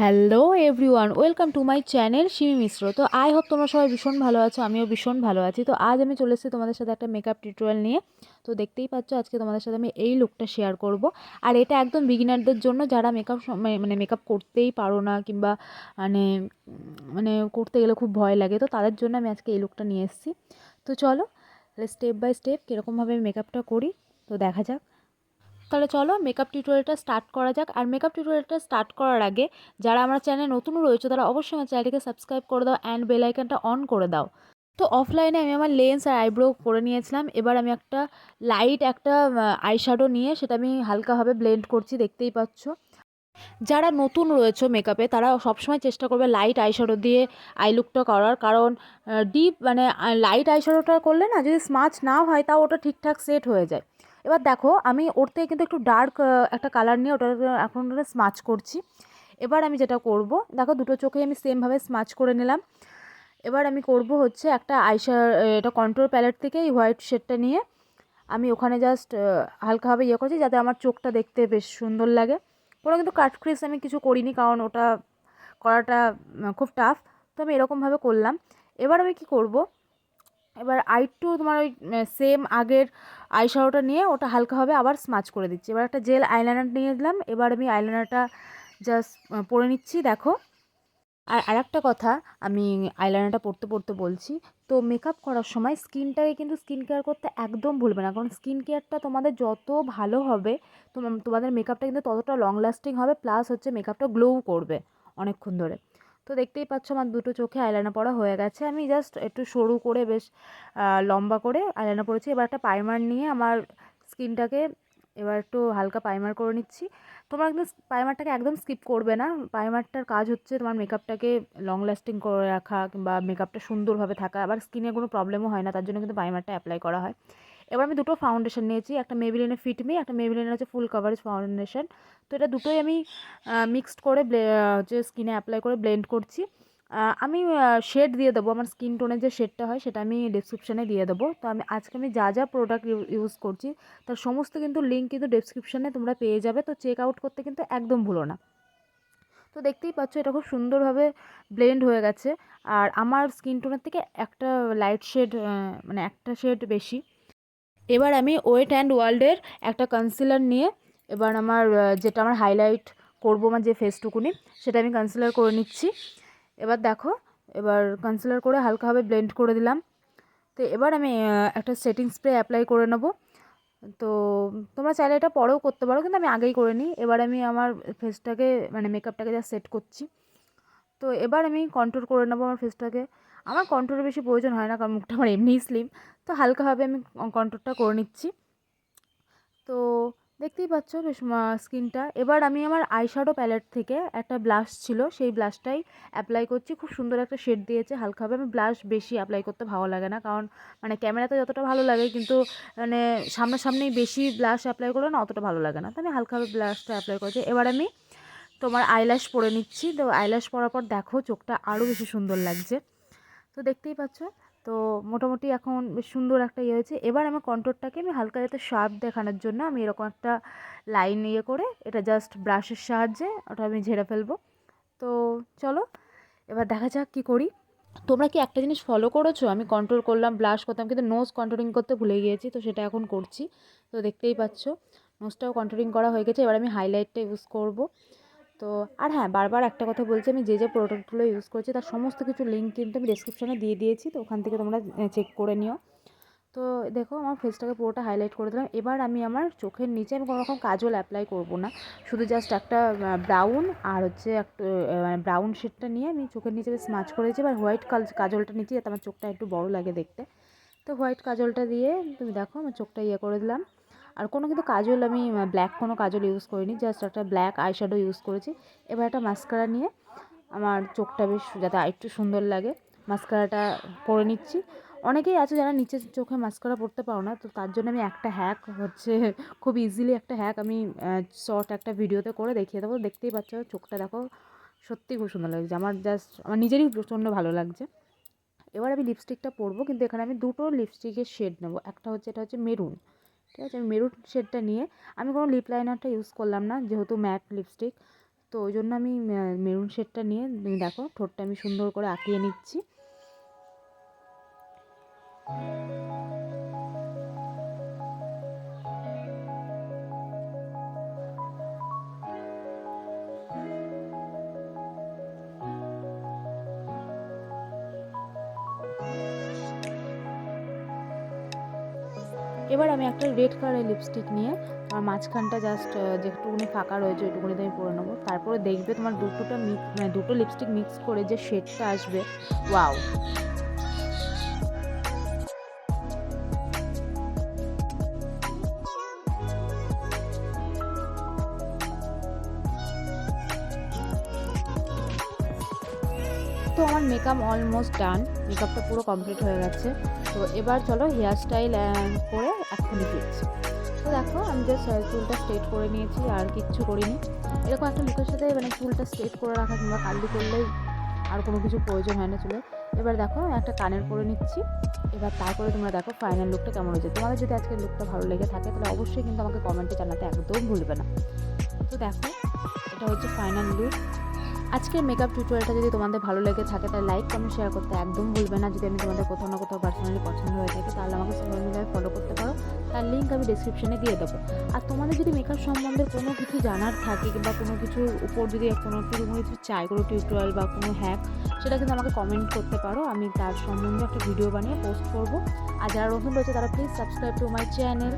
Hello everyone, welcome to my channel Simi Mishra. তো I hope তোমরা সবাই ভীষণ ভালো আছো, আমিও ভীষণ ভালো আছি। তো আজ আমি চলে এসেছি তোমাদের সাথে একটা মেকআপ টিউটোরিয়াল নিয়ে। তো দেখতেই পাচ্ছ আজকে তোমাদের সাথে আমি এই লুকটা শেয়ার করব। আর এটা একদম বিগিনারদের জন্য, যারা মেকআপ মানে মেকআপ করতেই পারো না, কিংবা মানে মানে করতে গেলে খুব ভয় লাগে, তো তাদের জন্য আমি আজকে এই লুকটা নিয়ে এসেছি। তো চলো স্টেপ বাই স্টেপ কীরকমভাবে মেকআপটা করি তো দেখা যাক। তাহলে চলো মেকআপ টিউটোরিয়ালটা স্টার্ট করা যাক। আর মেকআপ টিউটোরিয়ালটা স্টার্ট করার আগে যারা আমার চ্যানেলে নতুন রয়েছে তারা অবশ্যই আমার চ্যানেলটিকে সাবস্ক্রাইব করে দাও অ্যান্ড বেল আইকনটা অন করে দাও। তো অফলাইনে আমি আমার লেন্স আর আইব্রো করে নিয়েছিলাম। এবার আমি একটা লাইট একটা আইশ্যাডো নিয়ে সেটা আমি হালকাভাবে ব্লেন্ড করছি, দেখতেই পাচ্ছ। যারা নতুন রয়েছে মেকআপে তারা সবসময় চেষ্টা করবে লাইট আইশ্যাডো দিয়ে আই লুকটা করার, কারণ ডিপ মানে লাইট আইশ্যাডোটা করলে না, যদি স্মাচ না হয় তাও ওটা ঠিকঠাক সেট হয়ে যায়। এবার দেখো আমি ওর থেকে কিন্তু একটু ডার্ক একটা কালার নিয়ে ওটা এখন স্মাচ করছি। এবার আমি যেটা করব, দেখো দুটো চোখেই আমি সেমভাবে স্মাচ করে নিলাম। এবার আমি করব হচ্ছে একটা এটা কন্ট্রোল প্যালেট থেকে এই হোয়াইট শেডটা নিয়ে আমি ওখানে জাস্ট হালকাভাবে করছি, যাতে আমার চোখটা দেখতে বেশ সুন্দর লাগে। কোনো কিন্তু কাট ক্রিজ আমি কিছু করিনি, কারণ ওটা করাটা খুব টাফ। তো আমি এরকমভাবে করলাম। এবার আমি কি করব, এবার আরেকটু তোমার ওই সেম আগের আইশ্যাডোটা নিয়ে ওটা হালকাভাবে আবার স্মাচ করে দিচ্ছি। এবার একটা জেল আইলাইনার নিয়ে দিলাম। এবার আমি আইলাইনারটা জাস্ট পরে নিচ্ছি, দেখো। আর আরেকটা কথা আমি আইলাইনারটা পরতে পরতে বলছি, তো মেকআপ করার সময় স্কিনটাকে কিন্তু স্কিন কেয়ার করতে একদম ভুলবে না, কারণ স্কিন কেয়ারটা তোমাদের যত ভালো হবে তোমাদের মেকআপটা কিন্তু ততটা লং লাস্টিং হবে, প্লাস হচ্ছে মেকআপটা গ্লোও করবে অনেকক্ষণ ধরে। তো দেখতেই পাচ্ছ আমার দুটো চোখে আইলাইনার পরা হয়ে গেছে। আমি জাস্ট একটু সরু করে বেশ লম্বা করে আইলাইনার পরেছি। এবার একটা প্রাইমার নিয়ে আমার স্কিনটাকে এবার একটু হালকা প্রাইমার করে নিচ্ছি। তোমরা কিন্তু প্রাইমারটাকে একদম স্কিপ করবে না। প্রাইমারটার কাজ হচ্ছে তোমার মেকআপটাকে লং লাস্টিং করে রাখা, কিংবা মেকআপটা সুন্দরভাবে থাকা, আবার স্কিনে কোনো প্রবলেমও হয় না, তার জন্য কিন্তু প্রাইমারটা অ্যাপ্লাই করা হয়। এবার আমি দুটো ফাউন্ডেশন নিয়েছি, একটা মেবিলিনের ফিট মি, একটা মেবিলিনের হচ্ছে ফুল কভারেজ ফাউন্ডেশন। তো এটা দুটোই আমি মিক্সড করে হচ্ছে স্কিনে অ্যাপ্লাই করে ব্লেন্ড করছি। আমি শেড দিয়ে দেবো, আমার স্কিন টোনের যে শেডটা হয় সেটা আমি ডেসক্রিপশানে দিয়ে দেবো। তো আজকে আমি যা যা প্রোডাক্ট ইউজ করছি তার সমস্ত কিন্তু লিঙ্ক কিন্তু ডেসক্রিপশানে তোমরা পেয়ে যাবে। তো চেক আউট করতে কিন্তু একদম ভুলো না। তো দেখতেই পাচ্ছ এটা খুব সুন্দরভাবে ব্লেন্ড হয়ে গেছে। আর আমার স্কিন টোনের থেকে একটা লাইট শেড, মানে একটা শেড বেশি। এবার আমি ওয়েট অ্যান্ড ওয়ার্ল্ডের একটা কনসিলার নিয়ে এবার আমার যেটা আমার হাইলাইট করবো, আমার যে ফেসটুকুনি সেটা আমি কনসিলার করে নিচ্ছি। এবার দেখো, এবার কনসিলার করে হালকাভাবে ব্লেন্ড করে দিলাম। তো এবার আমি একটা সেটিং স্প্রে অ্যাপ্লাই করে নেবো। তো তোমরা চাইলে এটা পরেও করতে পারো, কিন্তু আমি আগেই করে নিই। এবার আমি আমার ফেসটাকে মানে মেকআপটাকে যা সেট করছি। তো এবার আমি কন্ট্রোল করে নেবো আমার ফেসটাকে। আমার কন্ট্রোলের বেশি প্রয়োজন হয় না, কারণ মুখটা আমার এমনিই স্লিম। তো হালকাভাবে আমি কন্ট্রোলটা করে নিচ্ছি। তো দেখতেই পাচ্ছ বেশ স্কিনটা। এবার আমি আমার আইশ্যাডো প্যালেট থেকে একটা ব্লাশ ছিল, সেই ব্লাশটাই অ্যাপ্লাই করছি। খুব সুন্দর একটা শেড দিয়েছে হালকাভাবে। আমি ব্লাশ বেশি অ্যাপ্লাই করতে ভালো লাগে না, কারণ মানে ক্যামেরাতে যতটা ভালো লাগে, কিন্তু মানে সামনাসামনি বেশি ব্লাশ অ্যাপ্লাই করলে না অতটা ভালো লাগে না। তো আমি হালকাভাবে ব্লাশটা অ্যাপ্লাই করছি। এবার আমি তোমার আইল্যাশ পরে নিচ্ছি। তো আইল্যাশ পরার পর দেখো চোখটা আরও বেশি সুন্দর লাগছে। তো দেখতেই পাচ্ছ। তো মোটামুটি এখন বেশ সুন্দর একটা হয়েছে। এবার আমার কন্ট্রোরটাকে আমি হালকা যাতে শার্প দেখানোর জন্য আমি এরকম একটা লাইন করে এটা জাস্ট ব্রাশের সাহায্যে ওটা আমি ঝেড়ে ফেলবো। তো চলো এবার দেখা যাক কী করি। তোমরা কি একটা জিনিস ফলো করেছো, আমি কন্ট্রোল করলাম, ব্লাশ করতাম, কিন্তু নোজ কন্ট্রোলিং করতে ভুলে গিয়েছি, তো সেটা এখন করছি। তো দেখতেই পাচ্ছ নোজটাও কন্ট্রোলিং করা হয়ে গেছে। এবার আমি হাইলাইটটা ইউজ করব। তো আর হ্যাঁ, বারবার একটা কথা বলছি, আমি যে যে প্রোডাক্টগুলো ইউজ করছি তার সমস্ত কিছু লিঙ্ক কিন্তু আমি ডেসক্রিপশানে দিয়ে দিয়েছি, তো ওখান থেকে তোমরা চেক করে নিও। তো দেখো আমার ফেসটাকে পুরোটা হাইলাইট করে দিলাম। এবার আমি আমার চোখের নিচে আমি কোনো রকম কাজল অ্যাপ্লাই করব না, শুধু জাস্ট একটা ব্রাউন আর হচ্ছে একটা মানে ব্রাউন শেডটা নিয়ে আমি চোখের নিচে স্মাচ করেছি। এবার হোয়াইট কাজলটা নিচ্ছি, যাতে আমার চোখটা একটু বড় লাগে দেখতে। তো হোয়াইট কাজলটা দিয়ে তুমি দেখো আমার চোখটা করে দিলাম। আর কোনো কিন্তু কাজল আমি ব্ল্যাক কোনো কাজল ইউজ করিনি, জাস্ট একটা ব্ল্যাক আইশ্যাডো ইউজ করেছি। এবার একটা মাস্কারা নিয়ে আমার চোখটা বেশ যাতে আরেকটু সুন্দর লাগে মাস্কারাটা পরে নিচ্ছি। অনেকেই আছে যারা নিচের চোখে মাস্কারা পরতে পারো না, তো তার জন্য আমি একটা হ্যাক হচ্ছে, খুব ইজিলি একটা হ্যাক আমি শর্ট একটা ভিডিওতে করে দেখিয়ে দেবো। দেখতেই পাচ্ছ চোখটা দেখো সত্যিই খুব সুন্দর লাগছে, আমার জাস্ট আমার নিজেরই প্রচণ্ড ভালো লাগছে। এবার আমি লিপস্টিকটা পরবো, কিন্তু এখানে আমি দুটো লিপস্টিকের শেড নেবো। একটা হচ্ছে এটা হচ্ছে মেরুন, ঠিক আছে। আমি মেরুন শেডটা নিয়ে আমি কোনো লিপ লাইনারটা ইউজ করলাম না, যেহেতু ম্যাট লিপস্টিক। তো ওই জন্য আমি মেরুন শেডটা নিয়ে দেখো ঠোঁটটা আমি সুন্দর করে আঁকিয়ে নিচ্ছি। এবার আমি একটা রেড কালারের লিপস্টিক নিয়ে আমার মাঝখানটা জাস্ট যেটুকুনি ফাঁকা রয়েছে ওইটুকুনিতে আমি পরে নেবো। তারপরে দেখবে তোমার দুটো লিপস্টিক মিক্স করে যে শেডটা আসবে, ওয়াও। তো আমার মেকআপ অলমোস্ট ডান, মেকআপটা পুরো কমপ্লিট হয়ে গেছে। তো এবার চলো হেয়ার স্টাইল করে এক্ষুনি ফিরছি। তো দেখো আমি জাস্ট চুলটা স্ট্রেট করে নিয়েছি, আর কিচ্ছু করিনি। এরকম একটা লুকের সাথে মানে চুলটা স্ট্রেট করে রাখা কিংবা কার্লি করলেই আর কোনো কিছু প্রয়োজন হয় না চুলে। এবার দেখো একটা কানের করে নিচ্ছি। এবার তারপরে তোমরা দেখো ফাইনাল লুকটা কেমন হয়েছে। তোমাদের যদি আজকের লুকটা ভালো লেগে থাকে তাহলে অবশ্যই কিন্তু আমাকে কমেন্টে জানাতে একদম ভুলবে না। তো দেখো এটা হচ্ছে ফাইনাল লুক। আজকের মেকআপ টিউটোরিয়ালটা যদি তোমাদের ভালো লেগে থাকে তাহলে লাইক কমেন্ট শেয়ার করতে একদম ভুলবে না। যদি আমি তোমাদের কোথাও না কোথাও পার্সোনালি পছন্দ হয়ে থাকে তাহলে আমাকে সোশ্যাল মিডিয়ায় ফলো করতে পারো, তার লিঙ্ক আমি ডিসক্রিপশনে দিয়ে দেবো। আর তোমাদের যদি মেকআপ সম্বন্ধে কোনো কিছু জানার থাকে কিংবা কোনো কিছুর উপর যদি কোনো কিছু চাই, কোনো টিউটোরিয়াল বা কোনো হ্যাক, সেটা কিন্তু আমাকে কমেন্ট করতে পারো, আমি তার সম্বন্ধে একটা ভিডিও বানিয়ে পোস্ট করবো। আর যারা নতুন রয়েছে তারা please subscribe to my channel.